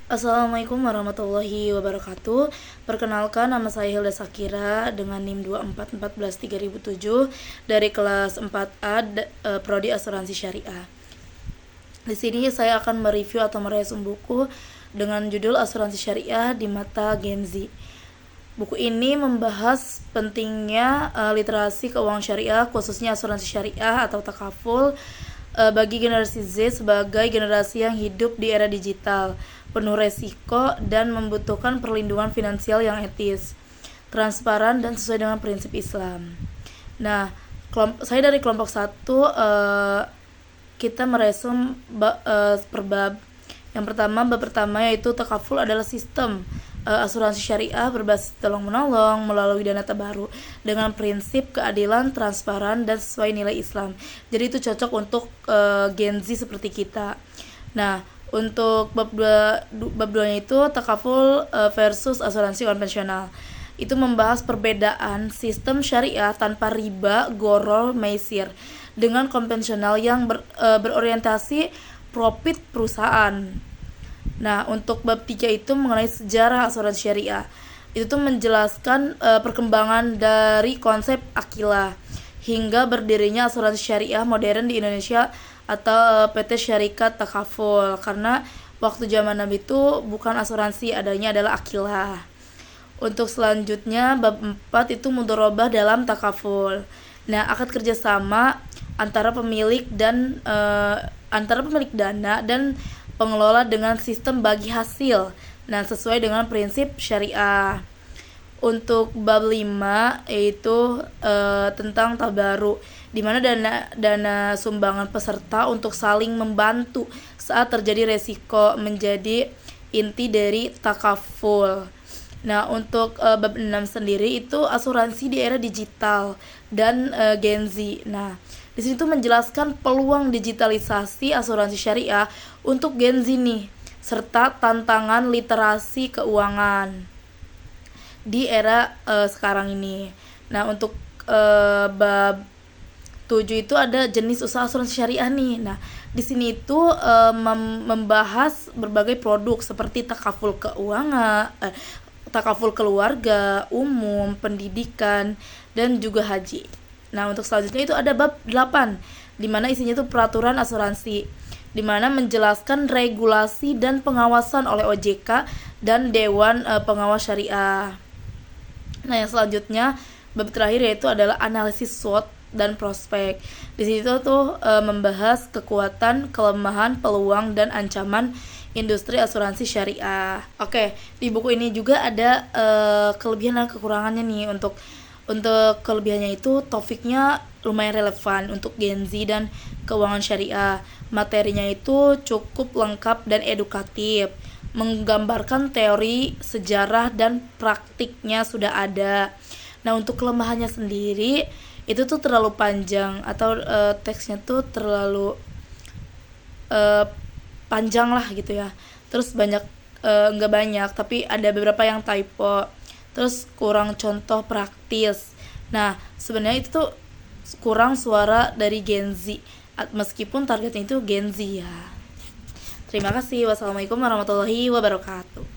Assalamualaikum warahmatullahi wabarakatuh. Perkenalkan, nama saya Hilda Sakira dengan NIM 24143007 dari kelas 4A Prodi Asuransi Syariah. Di sini saya akan mereview atau meresum buku dengan judul Asuransi Syariah di Mata Gen Z. Buku ini membahas pentingnya literasi keuangan syariah, khususnya asuransi syariah atau takaful bagi generasi Z sebagai generasi yang hidup di era digital, penuh resiko dan membutuhkan perlindungan finansial yang etis, transparan dan sesuai dengan prinsip Islam. Nah, saya dari kelompok 1, kita meresum per bab. Yang pertama, bab pertama yaitu takaful adalah sistem asuransi syariah berbasis tolong-menolong melalui dana tabaruk dengan prinsip keadilan, transparan, dan sesuai nilai Islam. Jadi itu cocok untuk Gen Z seperti kita. Nah, untuk bab 2-nya itu takaful versus asuransi konvensional. Itu membahas perbedaan sistem syariah tanpa riba, gharar, maisir dengan konvensional yang berorientasi profit perusahaan. Nah, untuk bab 3 itu mengenai sejarah asuransi syariah. Itu tuh menjelaskan perkembangan dari konsep akilah hingga berdirinya asuransi syariah modern di Indonesia atau PT Syarikat Takaful, karena waktu zaman Nabi itu bukan asuransi, adanya adalah akilah. Untuk selanjutnya bab 4 itu mudharabah dalam takaful. Nah, akad kerjasama antara pemilik dana dan pengelola dengan sistem bagi hasil. Nah, sesuai dengan prinsip syariah. Untuk bab 5 yaitu tentang tabaruk, di mana dana sumbangan peserta untuk saling membantu saat terjadi resiko menjadi inti dari takaful. Nah, untuk bab 6 sendiri itu asuransi di era digital dan Gen Z. Nah, di sini tuh menjelaskan peluang digitalisasi asuransi syariah untuk Gen Z nih, serta tantangan literasi keuangan di era sekarang ini. Nah, untuk bab 7 itu ada jenis usaha asuransi syariah nih. Nah, di sini itu membahas berbagai produk seperti takaful keuangan, takaful keluarga, umum, pendidikan, dan juga haji. Nah, untuk selanjutnya itu ada bab 8, di mana isinya itu peraturan asuransi, di mana menjelaskan regulasi dan pengawasan oleh OJK dan Dewan Pengawas Syariah. Nah, yang selanjutnya bab terakhir yaitu adalah analisis SWOT dan prospek. Di situ tuh membahas kekuatan, kelemahan, peluang, dan ancaman industri asuransi syariah. Oke, di buku ini juga ada kelebihan dan kekurangannya nih. Untuk kelebihannya itu topiknya lumayan relevan untuk Gen Z dan keuangan syariah. Materinya itu cukup lengkap dan edukatif, menggambarkan teori, sejarah, dan praktiknya sudah ada. Nah, untuk kelemahannya sendiri itu tuh terlalu panjang atau teksnya tuh terlalu panjang lah gitu ya. Terus nggak banyak, tapi ada beberapa yang typo. Terus kurang contoh praktis. Nah, sebenarnya itu tuh kurang suara dari Gen Z, meskipun targetnya itu Gen Z ya. Terima kasih. Wassalamualaikum warahmatullahi wabarakatuh.